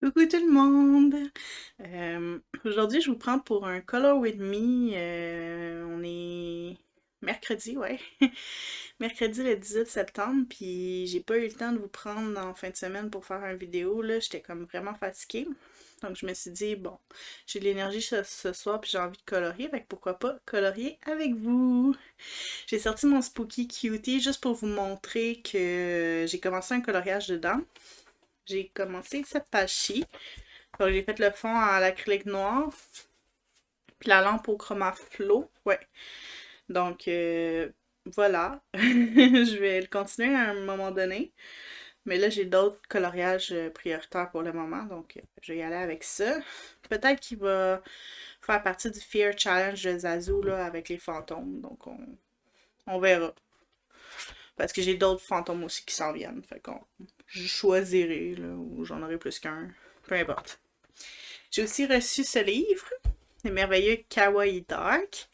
Coucou tout le monde! Aujourd'hui, je vous prends pour un Color With Me. On est mercredi, ouais. Mercredi le 18 septembre, puis j'ai pas eu le temps de vous prendre en fin de semaine pour faire une vidéo, là. J'étais comme vraiment fatiguée. Donc je me suis dit, bon, j'ai de l'énergie ce soir, puis j'ai envie de colorier, fait que pourquoi pas colorier avec vous? J'ai sorti mon Spooky Cutie juste pour vous montrer que j'ai commencé un coloriage dedans. J'ai commencé cette page-ci. Donc, j'ai fait le fond à l'acrylique noir, puis la lampe au chroma flow. Ouais. Donc, voilà. Je vais le continuer à un moment donné. Mais là, j'ai d'autres coloriages prioritaires pour le moment. Donc, je vais y aller avec ça. Peut-être qu'il va faire partie du Fear Challenge de Zazu là, avec les fantômes. Donc, on verra. Parce que j'ai d'autres fantômes aussi qui s'en viennent. Fait qu'on je choisirai, là, ou j'en aurai plus qu'un. Peu importe. J'ai aussi reçu ce livre, le merveilleux Kawaii Dark.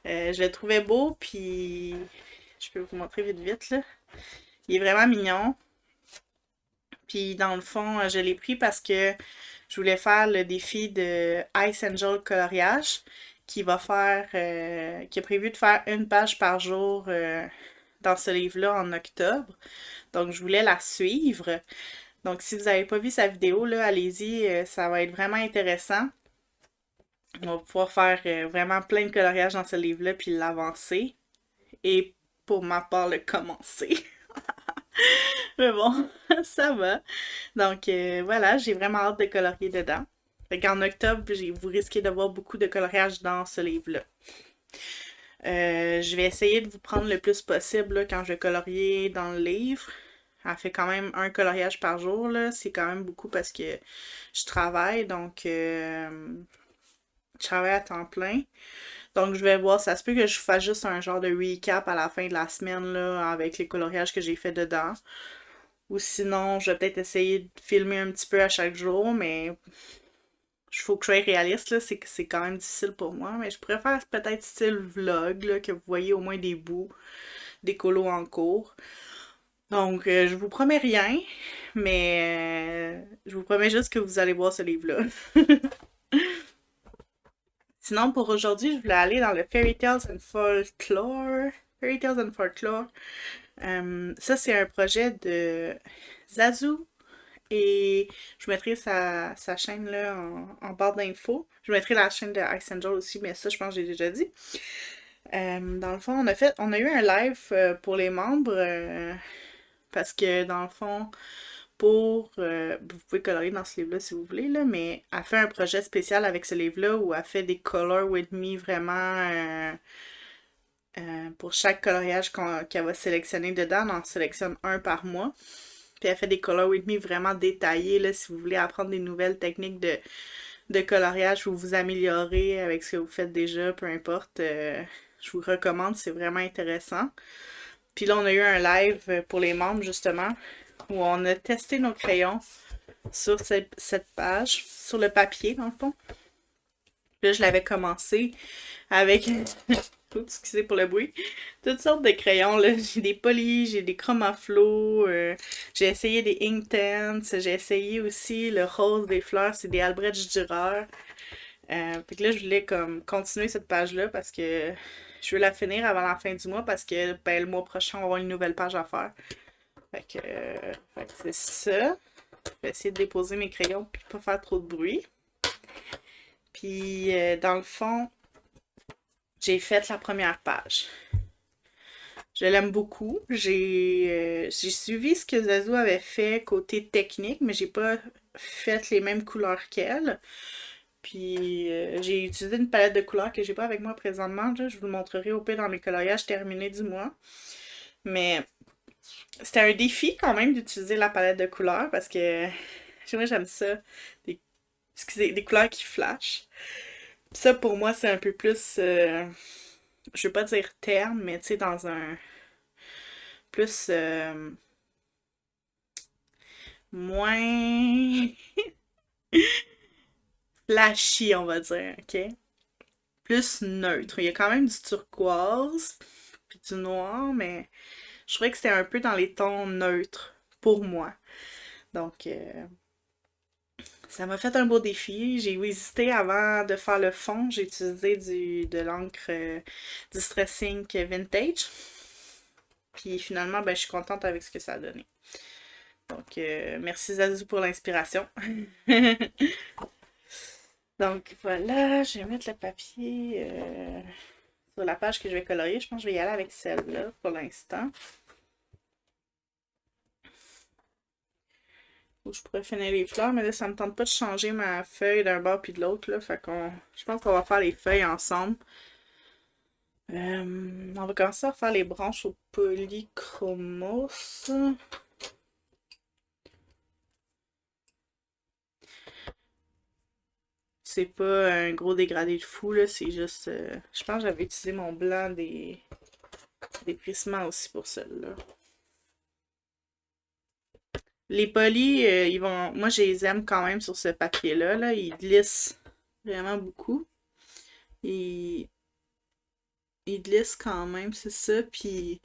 Je le trouvais beau, puis je peux vous montrer vite vite, là. Il est vraiment mignon. Puis dans le fond, je l'ai pris parce que je voulais faire le défi de Ice Angel coloriage qui est prévu de faire une page par jour dans ce livre-là en octobre. Donc je voulais la suivre. Donc si vous n'avez pas vu sa vidéo, là, allez-y, ça va être vraiment intéressant. On va pouvoir faire vraiment plein de coloriage dans ce livre-là, puis l'avancer. Et pour ma part, le commencer. Mais bon, ça va. Donc voilà, j'ai vraiment hâte de colorier dedans. Fait qu'en octobre, vous risquez de voir beaucoup de coloriage dans ce livre-là. Je vais essayer de vous prendre le plus possible là, quand je vais colorier dans le livre. Elle fait quand même un coloriage par jour, là. C'est quand même beaucoup parce que je travaille, donc je travaille à temps plein. Donc, je vais voir, ça se peut que je fasse juste un genre de recap à la fin de la semaine, là, avec les coloriages que j'ai fait dedans. Ou sinon, je vais peut-être essayer de filmer un petit peu à chaque jour, mais il faut que je sois réaliste, là, c'est quand même difficile pour moi. Mais je pourrais faire peut-être style vlog, là, que vous voyez au moins des bouts, des colos en cours. Donc, je vous promets rien, mais je vous promets juste que vous allez voir ce livre-là. Sinon, pour aujourd'hui, je voulais aller dans le Fairy Tales and Folklore. Fairy Tales and Folklore. Ça, c'est un projet de Zazu et je mettrai sa chaîne là en barre d'infos. Je mettrai la chaîne de Ice Angel aussi, mais ça, je pense que j'ai déjà dit. Dans le fond, on a eu un live pour les membres parce que dans le fond, vous pouvez colorer dans ce livre-là si vous voulez, là, mais elle fait un projet spécial avec ce livre-là où elle fait des Color With Me vraiment pour chaque coloriage qu'elle va sélectionner dedans. On en sélectionne un par mois. Puis elle fait des Color With Me vraiment détaillés, là, si vous voulez apprendre des nouvelles techniques de coloriage ou vous améliorer avec ce que vous faites déjà, peu importe. Je vous recommande, c'est vraiment intéressant. Puis là, on a eu un live pour les membres, justement, où on a testé nos crayons sur cette page, sur le papier, dans le fond. Là, je l'avais commencé avec, oups, excusez pour le bruit, toutes sortes de crayons, là. J'ai des polis, j'ai des chromaflow, j'ai essayé des Inktense, j'ai essayé aussi le rose des fleurs, c'est des Albrecht Dürer. Fait que là, je voulais comme continuer cette page-là parce que je veux la finir avant la fin du mois parce que ben, le mois prochain, on va avoir une nouvelle page à faire. Fait que c'est ça. Je vais essayer de déposer mes crayons puis pas faire trop de bruit. Puis dans le fond, j'ai fait la première page. Je l'aime beaucoup. J'ai suivi ce que Zazu avait fait côté technique, mais j'ai pas fait les mêmes couleurs qu'elle. Puis j'ai utilisé une palette de couleurs que j'ai pas avec moi présentement. Là. Je vous le montrerai au pire dans mes coloriages terminés du mois. Mais c'était un défi quand même d'utiliser la palette de couleurs parce que moi j'aime ça. Des, excusez, des couleurs qui flashent. Ça pour moi c'est un peu plus je veux pas dire terne, mais tu sais dans un plus moins flashy, on va dire, ok? Plus neutre. Il y a quand même du turquoise puis du noir, mais je trouvais que c'était un peu dans les tons neutres pour moi. Donc Ça m'a fait un beau défi. J'ai hésité avant de faire le fond. J'ai utilisé de l'encre Distress Ink Vintage. Puis finalement, ben, je suis contente avec ce que ça a donné. Donc, merci Zazu pour l'inspiration. Donc voilà, je vais mettre le papier sur la page que je vais colorier. Je pense que je vais y aller avec celle-là pour l'instant. Ou je pourrais finir les fleurs, mais là, ça me tente pas de changer ma feuille d'un bord puis de l'autre, là. Fait qu'on. Je pense qu'on va faire les feuilles ensemble. On va commencer à faire les branches au polychromos. C'est pas un gros dégradé de fou, là. C'est juste. Je pense que j'avais utilisé mon blanc des prismas aussi pour celle-là. Les polis, ils vont. Moi, je les aime quand même sur ce papier-là. Là. Ils glissent vraiment beaucoup. Ils, ils glissent quand même, c'est ça. Puis,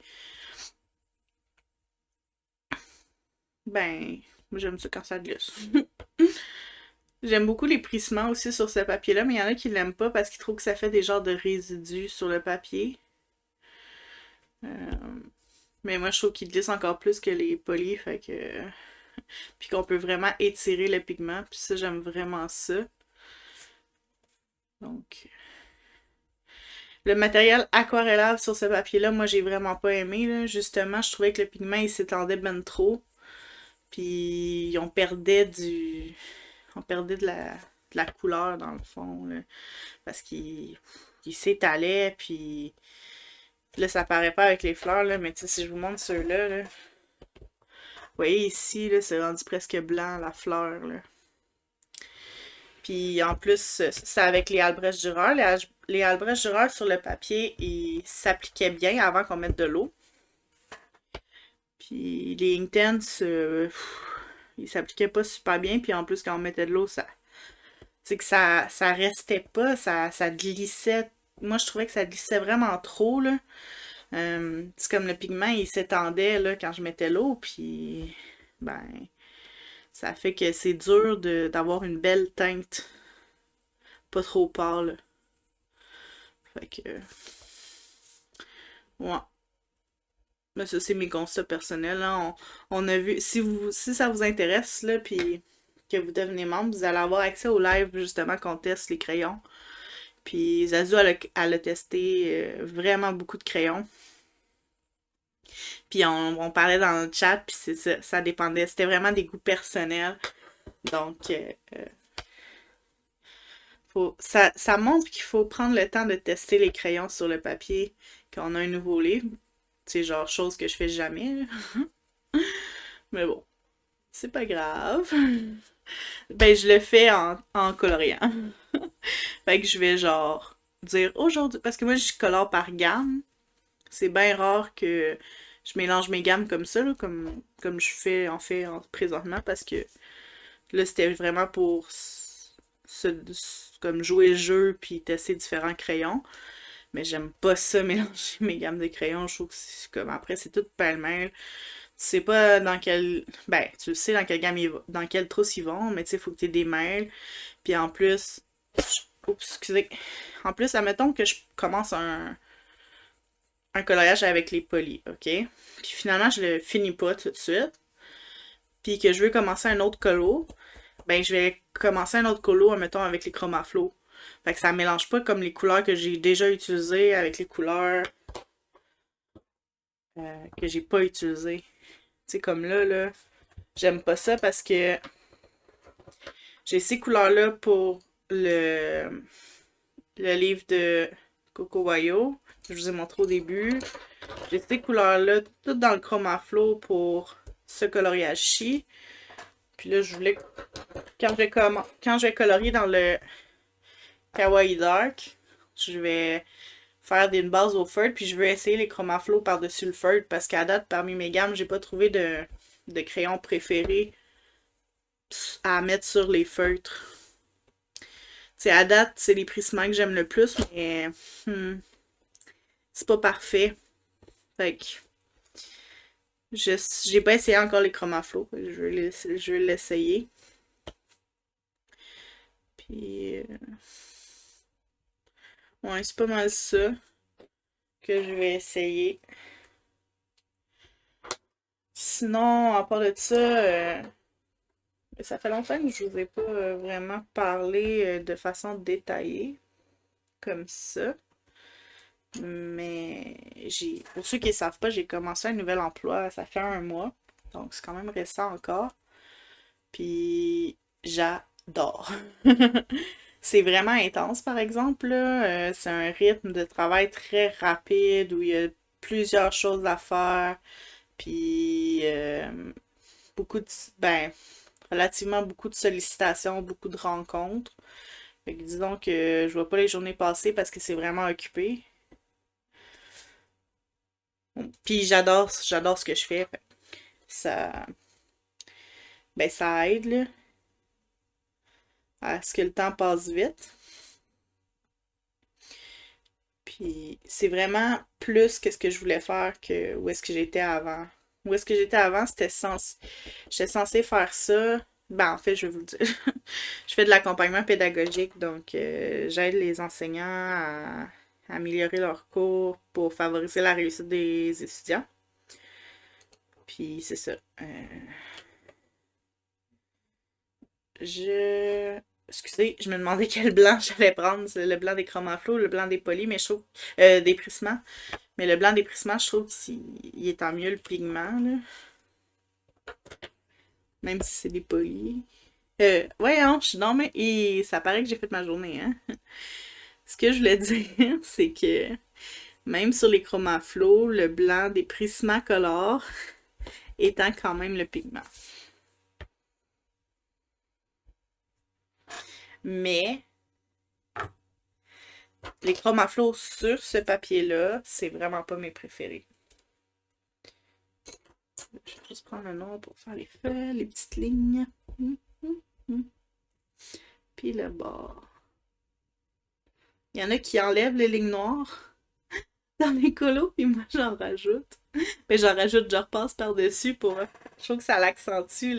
ben, moi, j'aime ça quand ça glisse. J'aime beaucoup les prissements aussi sur ce papier-là, mais il y en a qui l'aiment pas parce qu'ils trouvent que ça fait des genres de résidus sur le papier. Euh, mais moi, je trouve qu'ils glissent encore plus que les polis, fait que. Puis qu'on peut vraiment étirer le pigment, puis ça, j'aime vraiment ça. Donc. Le matériel aquarellable sur ce papier-là, moi, j'ai vraiment pas aimé, là. Justement, je trouvais que le pigment, il s'étendait ben trop. Puis on perdait du. On perdait de la couleur dans le fond. Là, parce qu'il s'étalait. Puis là, ça paraît pas avec les fleurs. Là, mais tu sais, si je vous montre ceux-là, là, vous voyez ici, là, c'est rendu presque blanc la fleur. Là. Puis en plus, c'est avec les Albrecht Dürer. Les Albrecht Dürer sur le papier, ils s'appliquaient bien avant qu'on mette de l'eau. Puis les Inktense, ils s'appliquaient pas super bien. Puis en plus, quand on mettait de l'eau, c'est que ça restait pas, ça glissait. Moi, je trouvais que ça glissait vraiment trop, là. C'est comme le pigment, il s'étendait, là, quand je mettais l'eau. Puis, ben, ça fait que c'est dur d'avoir une belle teinte. Pas trop pâle. Fait que, ouais. Mais ça, c'est mes constats personnels, là. On a vu, si ça vous intéresse, là, puis que vous devenez membre, vous allez avoir accès au live, justement, qu'on teste les crayons. Puis Zazu, elle a testé vraiment beaucoup de crayons. Puis on parlait dans le chat, puis ça dépendait. C'était vraiment des goûts personnels. Donc, ça montre qu'il faut prendre le temps de tester les crayons sur le papier quand on a un nouveau livre. C'est genre chose que je fais jamais. Mais bon, c'est pas grave. Ben, je le fais en coloriant. Fait que je vais genre dire aujourd'hui. Parce que moi, je colore par gamme. C'est bien rare que je mélange mes gammes comme ça, là, comme je fais en fait présentement. Parce que là, c'était vraiment pour comme jouer le jeu puis tester différents crayons. Mais j'aime pas ça mélanger mes gammes de crayons. Je trouve que c'est comme après, c'est tout pêle-mêle. Tu sais pas dans quel. Ben, tu sais dans quelle gamme dans quelle trousse ils vont, mais tu sais, faut que tu démêles. Puis en plus. Oups, excusez. En plus, admettons que je commence un coloriage avec les polis, ok? Puis finalement, je le finis pas tout de suite. Puis que je veux commencer un autre colo, ben je vais commencer un autre colo, admettons, avec les chromaflow. Fait que ça mélange pas comme les couleurs que j'ai déjà utilisées avec les couleurs que j'ai pas utilisées. Tu sais, comme là, j'aime pas ça parce que j'ai ces couleurs-là pour le livre de Coco Wayo. Je vous ai montré au début. J'ai ces couleurs-là toutes dans le Chromaflow pour ce coloriage-ci. Puis là, je voulais. Quand je vais colorier dans le Kawaii Dark, je vais faire une base au feutre. Puis je veux essayer les Chromaflow par-dessus le feutre. Parce qu'à date, parmi mes gammes, j'ai pas trouvé de crayon préféré à mettre sur les feutres. T'sais, à date, c'est les Prisma que j'aime le plus, mais c'est pas parfait. Fait que j'ai pas essayé encore les Chromaflow. Je vais l'essayer. Puis, ouais, c'est pas mal ça que je vais essayer. Sinon, à part de ça, ça fait longtemps que je vous ai pas vraiment parlé de façon détaillée, comme ça. Mais pour ceux qui ne savent pas, j'ai commencé un nouvel emploi, ça fait un mois. Donc c'est quand même récent encore. Puis j'adore. C'est vraiment intense, par exemple, là. C'est un rythme de travail très rapide où il y a plusieurs choses à faire. Puis beaucoup de, ben, relativement beaucoup de sollicitations, beaucoup de rencontres. Fait que disons que je vois pas les journées passer parce que c'est vraiment occupé. Puis j'adore ce que je fais. Fait que ça, ça aide, là, à ce que le temps passe vite. Puis c'est vraiment plus que ce que je voulais faire que où est-ce que j'étais avant. Où est-ce que j'étais avant, j'étais censée faire ça. Ben, en fait, je vais vous le dire. Je fais de l'accompagnement pédagogique, donc j'aide les enseignants à améliorer leurs cours pour favoriser la réussite des étudiants. Puis c'est ça. Je... Excusez, je me demandais quel blanc j'allais prendre. C'est le blanc des chromaflos ou le blanc des polis, mais je trouve... des prismats. Mais le blanc des prismats, je trouve qu'il est en mieux le pigment, là. Même si c'est des polis. Ouais, hein, je suis non, mais et ça paraît que j'ai fait ma journée, hein. Ce que je voulais dire, c'est que même sur les chromaflos, le blanc des Prismacolor étant quand même le pigment. Mais les chromaflos sur ce papier-là, c'est vraiment pas mes préférés. Je vais juste prendre le noir pour faire les feuilles, les petites lignes. Puis le bord. Il y en a qui enlèvent les lignes noires dans les colos, puis moi j'en rajoute. Mais j'en rajoute, je repasse par-dessus pour. Je trouve que ça l'accentue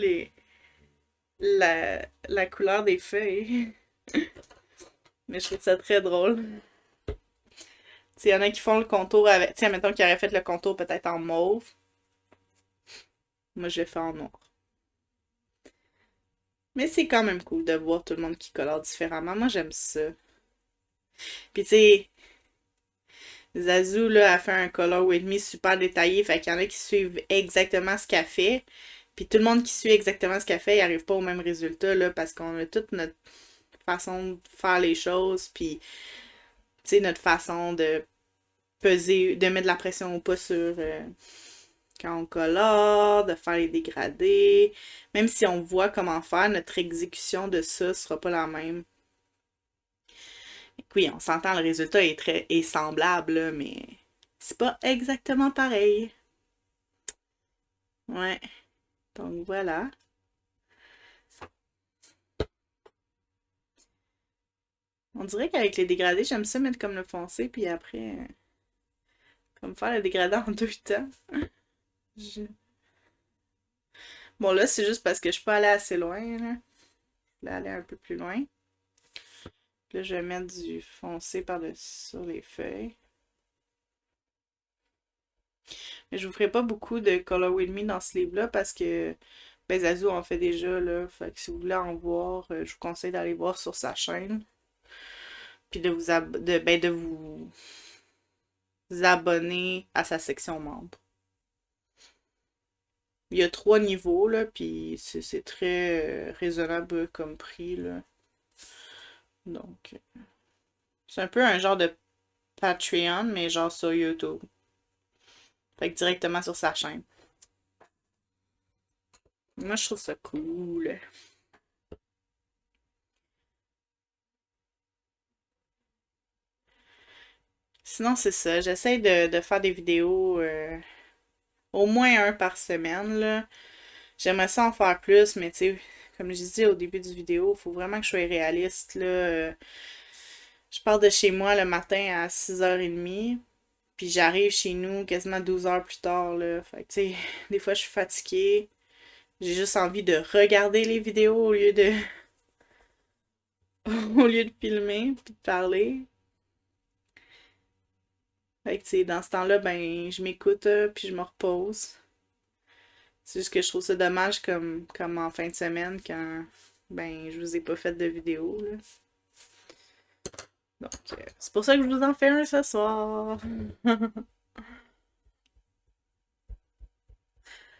la couleur des feuilles. Mais je trouve ça très drôle. Il y en a qui font le contour avec. Tiens, mettons qu'ils auraient fait le contour peut-être en mauve. Moi, je le fais en noir. Mais c'est quand même cool de voir tout le monde qui colore différemment. Moi, j'aime ça. Puis, tu sais, Zazu, là, a fait un color with me super détaillé. Fait qu'il y en a qui suivent exactement ce qu'elle fait. Puis, tout le monde qui suit exactement ce qu'elle fait, il arrive pas au même résultat, là, parce qu'on a toute notre façon de faire les choses. Puis, tu sais, notre façon de peser, de mettre de la pression ou pas sur quand on colore, de faire les dégradés. Même si on voit comment faire, notre exécution de ça sera pas la même. Oui, on s'entend, le résultat est semblable, là, mais c'est pas exactement pareil. Ouais. Donc voilà. On dirait qu'avec les dégradés, j'aime ça mettre comme le foncé, puis après, comme faire le dégradé en deux temps. Je- Bon, là, c'est juste parce que je suis pas allée assez loin, là. Je vais aller un peu plus loin. Là, je vais mettre du foncé par-dessus sur les feuilles. Mais je vous ferai pas beaucoup de Color With Me dans ce livre-là parce que ben, Zazu en fait déjà, là. Fait que si vous voulez en voir, je vous conseille d'aller voir sur sa chaîne. Puis de vous abonner à sa section membre. Il y a 3 niveaux, là, puis c'est très raisonnable comme prix, là. Donc, c'est un peu un genre de Patreon, mais genre sur YouTube. Fait que directement sur sa chaîne. Moi, je trouve ça cool. Sinon, c'est ça. J'essaie de faire des vidéos au moins un par semaine, là. J'aimerais ça en faire plus, mais tu sais, comme je disais au début du vidéo, il faut vraiment que je sois réaliste, là. Je pars de chez moi le matin à 6h30, puis j'arrive chez nous quasiment 12 heures plus tard, là. Fait que, tu sais, des fois, je suis fatiguée. J'ai juste envie de regarder les vidéos au lieu au lieu de filmer puis de parler. Fait que, tu sais, dans ce temps-là, ben, je m'écoute, puis je me repose. C'est juste que je trouve ça dommage comme en fin de semaine quand, ben, je vous ai pas fait de vidéo, là. Donc, c'est pour ça que je vous en fais un ce soir.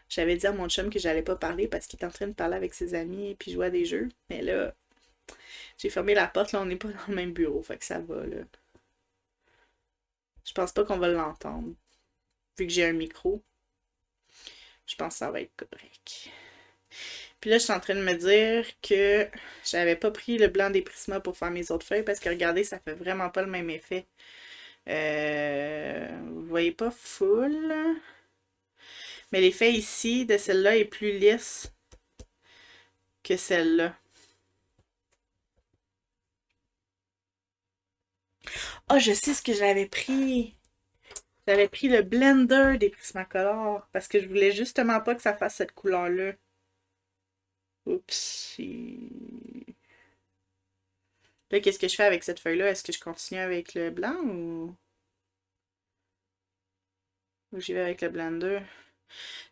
J'avais dit à mon chum que j'allais pas parler parce qu'il est en train de parler avec ses amis et puis jouer à des jeux. Mais là, j'ai fermé la porte, là, on n'est pas dans le même bureau, fait que ça va, là. Je pense pas qu'on va l'entendre. Vu que j'ai un micro, je pense que ça va être correct. Puis là, je suis en train de me dire que j'avais pas pris le blanc des Prisma pour faire mes autres feuilles parce que regardez, ça fait vraiment pas le même effet. Vous voyez pas full, mais l'effet ici de celle-là est plus lisse que celle-là. Ah, je sais ce que j'avais pris. J'avais pris le blender des Prismacolor parce que je voulais justement pas que ça fasse cette couleur-là. Oups. Là, qu'est-ce que je fais avec cette feuille-là? Est-ce que je continue avec le blanc ou j'y vais avec le blender?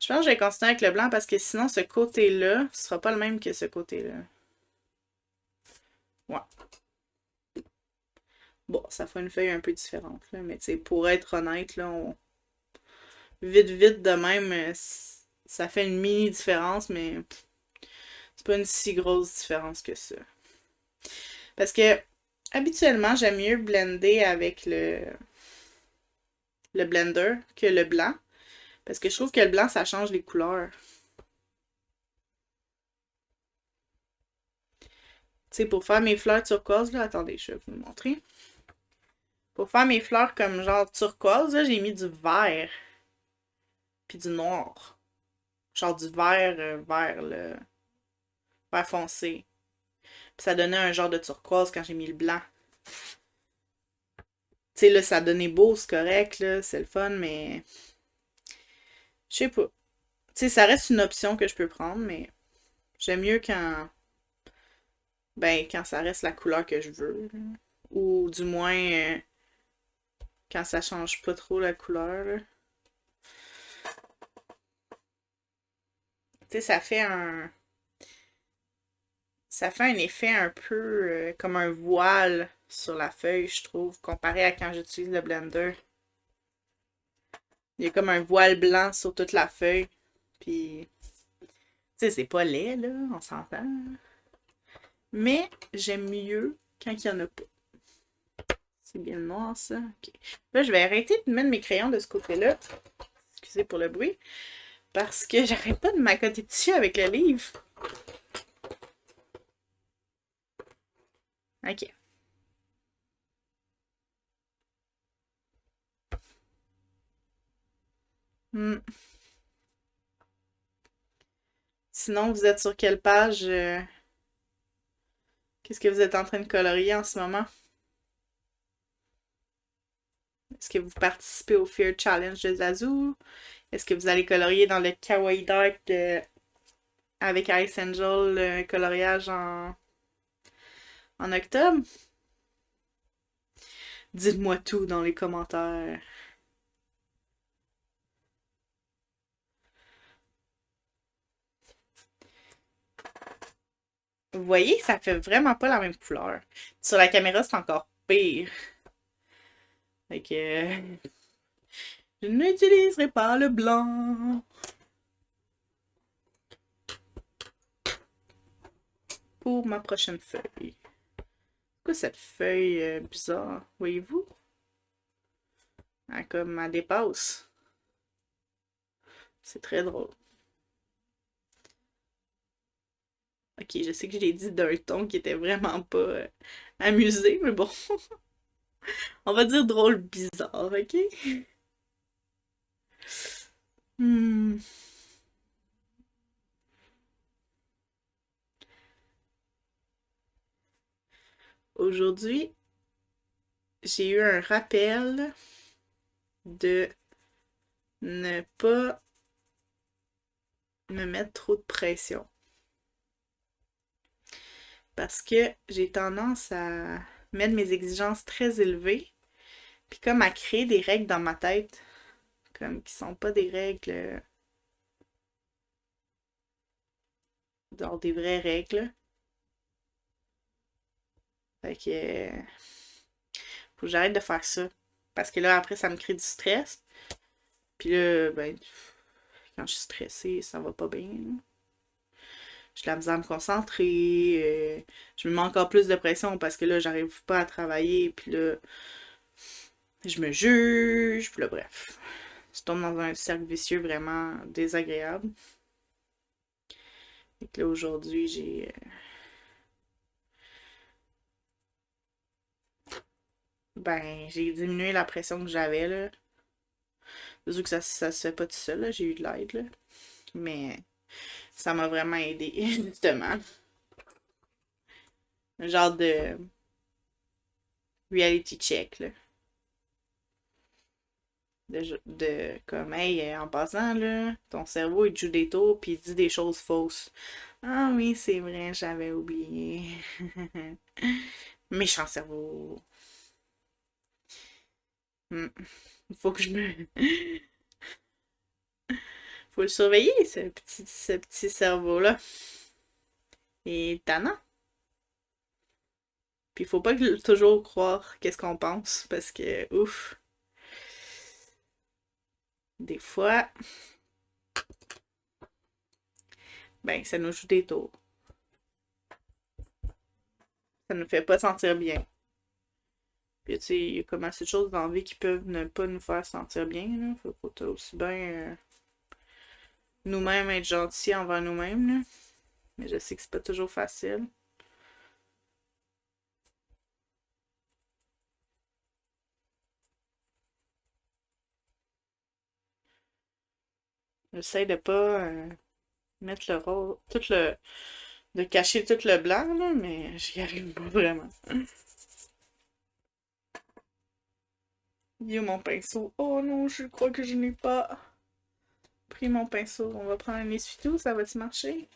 Je pense que je vais continuer avec le blanc parce que sinon, ce côté-là ce sera pas le même que ce côté-là. Ouais. Bon, ça fait une feuille un peu différente, là, mais tu sais, pour être honnête, là, vite, vite de même, ça fait une mini différence, mais c'est pas une si grosse différence que ça. Parce que, habituellement, j'aime mieux blender avec le blender que le blanc. Parce que je trouve que le blanc, ça change les couleurs. Tu sais, pour faire mes fleurs turquoise, là, attendez, je vais vous le montrer. Pour faire mes fleurs comme genre turquoise, là, j'ai mis du vert. Puis du noir. Genre du vert, vert, le vert foncé. Puis ça donnait un genre de turquoise quand j'ai mis le blanc. Tu sais, là, ça donnait beau, c'est correct, là, c'est le fun, mais... Je sais pas. Tu sais, ça reste une option que je peux prendre, mais j'aime mieux quand... Ben, quand ça reste la couleur que je veux, là. Ou du moins, quand ça change pas trop la couleur, là. Tu sais, ça fait un... Ça fait un effet un peu comme un voile sur la feuille, je trouve, comparé à quand j'utilise le blender. Il y a comme un voile blanc sur toute la feuille. Puis, tu sais, c'est pas laid, là, on s'entend. Mais j'aime mieux quand il y en a pas. C'est bien le noir, ça. Ok. Là, je vais arrêter de mettre mes crayons de ce côté-là. Excusez pour le bruit. Parce que j'arrête pas de m'accoter dessus avec le livre. Ok. Hmm. Sinon, vous êtes sur quelle page? Qu'est-ce que vous êtes en train de colorier en ce moment? Est-ce que vous participez au Fear Challenge de Zazu? Est-ce que vous allez colorier dans le Kawaii Dark avec Ice Angel, le coloriage en octobre? Dites-moi tout dans les commentaires. Vous voyez, ça fait vraiment pas la même couleur. Sur la caméra, c'est encore pire. Fait que je n'utiliserai pas le blanc pour ma prochaine feuille. Pourquoi cette feuille bizarre? Voyez-vous? Comme elle dépasse. C'est très drôle. Ok, je sais que je l'ai dit d'un ton qui était vraiment pas amusé, mais bon. On va dire drôle bizarre, ok? Hmm. Aujourd'hui, j'ai eu un rappel de ne pas me mettre trop de pression. parce que j'ai tendance à mettre mes exigences très élevées, puis comme à créer des règles dans ma tête, comme qui sont pas des règles, genre des vraies règles. Fait que faut que j'arrête de faire ça. Parce que là, après, ça me crée du stress. Puis là, ben, quand je suis stressée, ça va pas bien, là. J'ai de la misère à me concentrer. Je me mets encore plus de pression parce que là, j'arrive pas à travailler. Puis là, je me juge. Puis là, bref. Je tombe dans un cercle vicieux vraiment désagréable. Et que là, aujourd'hui, j'ai diminué la pression que j'avais, là. Vu que ça se fait pas tout seul, là. J'ai eu de l'aide, là. Mais ça m'a vraiment aidé, justement. Un genre de reality check, là. Comme, hey, en passant, là, ton cerveau, il te joue des tours, puis il dit des choses fausses. Ah oui, c'est vrai, j'avais oublié. Méchant cerveau. Hmm. Il faut que je me... Faut le surveiller, ce petit cerveau-là. Et tannant. Puis il faut pas toujours croire qu'est-ce qu'on pense, parce que, ouf, des fois, ben, ça nous joue des tours. Ça nous fait pas sentir bien. Puis, tu sais, il y a comme assez de choses dans la vie qui peuvent ne pas nous faire sentir bien, là. Faut aussi bien nous-mêmes être gentils envers nous-mêmes, là. Mais je sais que c'est pas toujours facile. J'essaie de pas mettre le rôle, de cacher tout le blanc, là, mais j'y arrive pas vraiment. Yo, mon pinceau. Oh non, je crois que je n'ai pas pris mon pinceau. On va prendre un essuie-tout, ça va-tu marcher?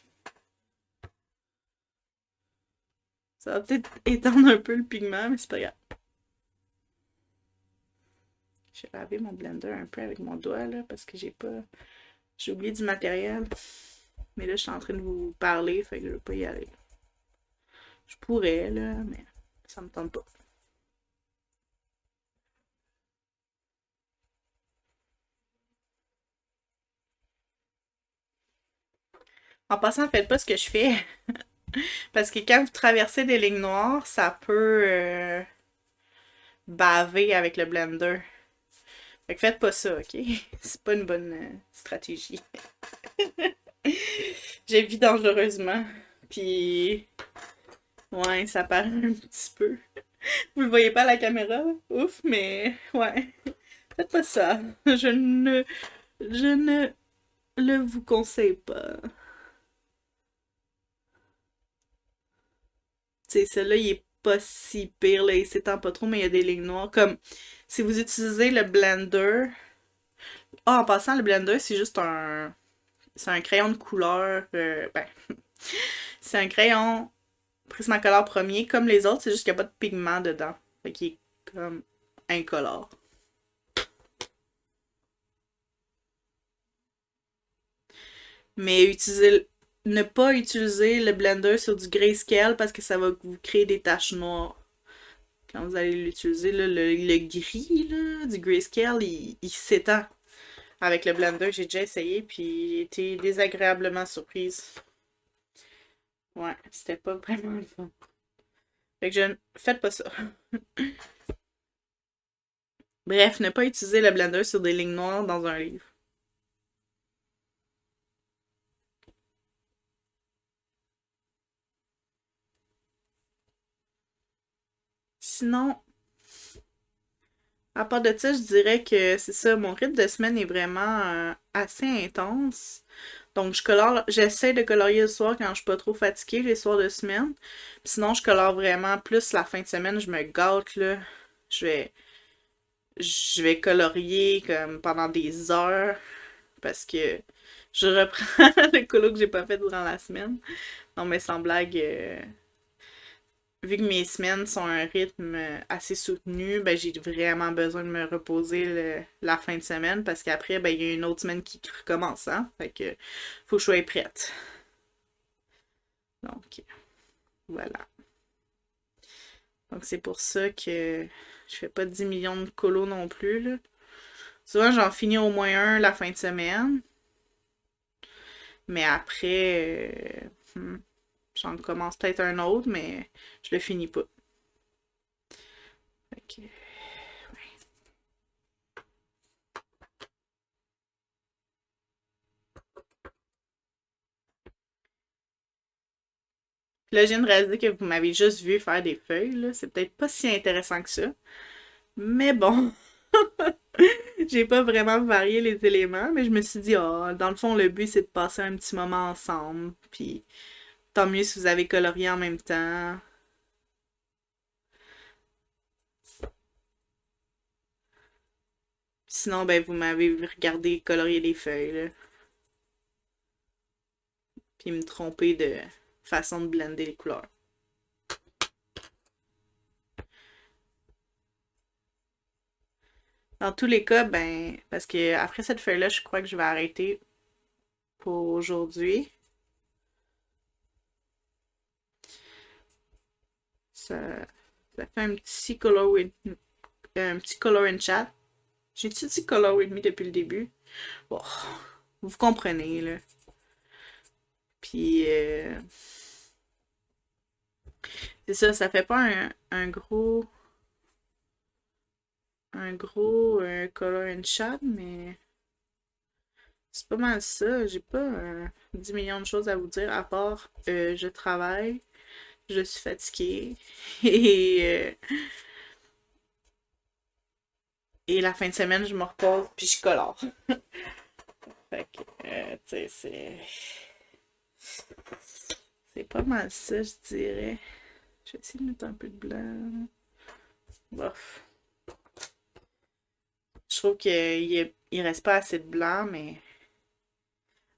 Ça va peut-être étendre un peu le pigment, mais c'est pas grave. J'ai lavé mon blender un peu avec mon doigt, là, parce que j'ai oublié du matériel. Mais là, je suis en train de vous parler, fait que je vais pas y aller. Je pourrais, là, mais ça me tente pas. En passant, faites pas ce que je fais. Parce que quand vous traversez des lignes noires, ça peut baver avec le blender. Fait que faites pas ça, ok? C'est pas une bonne stratégie. J'ai vu dangereusement. Puis, ouais, ça paraît un petit peu. Vous le voyez pas à la caméra, ouf, mais ouais. Faites pas ça. Je ne le vous conseille pas. Tu sais, celui-là, il est pas si pire, là, il s'étend pas trop, mais il y a des lignes noires. Comme, si vous utilisez le blender... Ah, en passant, le blender, c'est juste un... C'est un crayon de couleur... c'est un crayon Prismacolor premier, comme les autres, c'est juste qu'il n'y a pas de pigment dedans. Fait qu'il est comme incolore. Mais ne pas utiliser le blender sur du grayscale parce que ça va vous créer des taches noires. Quand vous allez l'utiliser, le gris là, du grayscale, il s'étend avec le blender. J'ai déjà essayé, puis j'ai été désagréablement surprise. Ouais, c'était pas vraiment le fun. Fait que faites pas ça. Bref, ne pas utiliser le blender sur des lignes noires dans un livre. Sinon, à part de ça, je dirais que c'est ça, mon rythme de semaine est vraiment assez intense. Donc, j'essaie de colorier le soir quand je suis pas trop fatiguée, les soirs de semaine. Puis sinon, je colore vraiment plus la fin de semaine, je me gâte, là. Je vais, je vais colorier comme pendant des heures parce que je reprends le colo que j'ai pas fait durant la semaine. Non, mais sans blague, vu que mes semaines sont un rythme assez soutenu, ben j'ai vraiment besoin de me reposer la fin de semaine parce qu'après, ben il y a une autre semaine qui recommence, hein? Fait que faut que je sois prête. Donc, voilà. Donc c'est pour ça que je fais pas 10 millions de colos non plus, là. Souvent, j'en finis au moins un la fin de semaine, mais après, j'en commence peut-être un autre, mais je le finis pas. Fait que, là, je viens de réaliser que vous m'avez juste vu faire des feuilles, là. C'est peut-être pas si intéressant que ça. Mais bon, j'ai pas vraiment varié les éléments, mais je me suis dit, oh, dans le fond, le but, c'est de passer un petit moment ensemble. Puis, tant mieux si vous avez colorié en même temps. Sinon, ben, vous m'avez regardé colorier les feuilles, là. Puis me tromper de façon de blender les couleurs. Dans tous les cas, ben, parce que après cette feuille-là, je crois que je vais arrêter pour aujourd'hui. Ça, ça fait un petit color in chat. J'ai-tu dit color with me depuis le début? Bon, vous comprenez, là. Puis, c'est ça, ça fait pas un gros color and shot, mais c'est pas mal ça. J'ai pas 10 millions de choses à vous dire, à part je travaille, je suis fatiguée, et, et la fin de semaine, je me repose, puis je colore. Fait que, tu sais, c'est pas mal ça, je dirais. Je vais essayer de mettre un peu de blanc. Bof. Je trouve qu'il reste pas assez de blanc, mais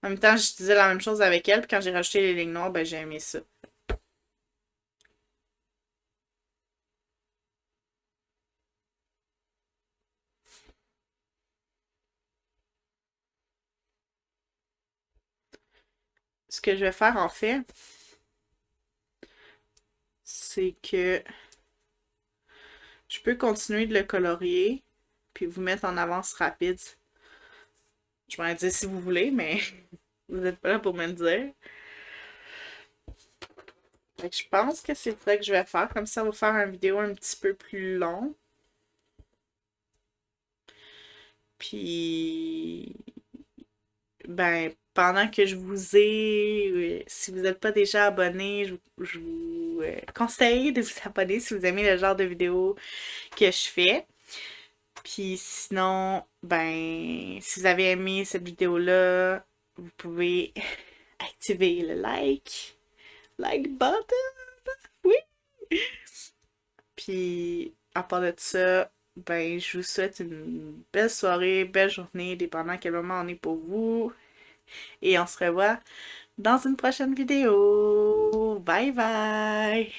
en même temps, je disais la même chose avec elle, puis quand j'ai rajouté les lignes noires, ben j'ai aimé ça. Ce que je vais faire en fait, c'est que je peux continuer de le colorier, puis vous mettre en avance rapide. Je vais dire si vous voulez, mais vous n'êtes pas là pour me le dire. Fait que je pense que c'est ça que je vais faire. Comme ça, on va faire une vidéo un petit peu plus long. Puis, ben, pendant que je vous ai, si vous n'êtes pas déjà abonné, je vous conseille de vous abonner si vous aimez le genre de vidéo que je fais. Puis sinon, ben, si vous avez aimé cette vidéo-là, vous pouvez activer le like button, oui. Puis à part de ça, ben, je vous souhaite une belle soirée, belle journée, dépendant quel moment on est pour vous. Et on se revoit dans une prochaine vidéo. Bye bye!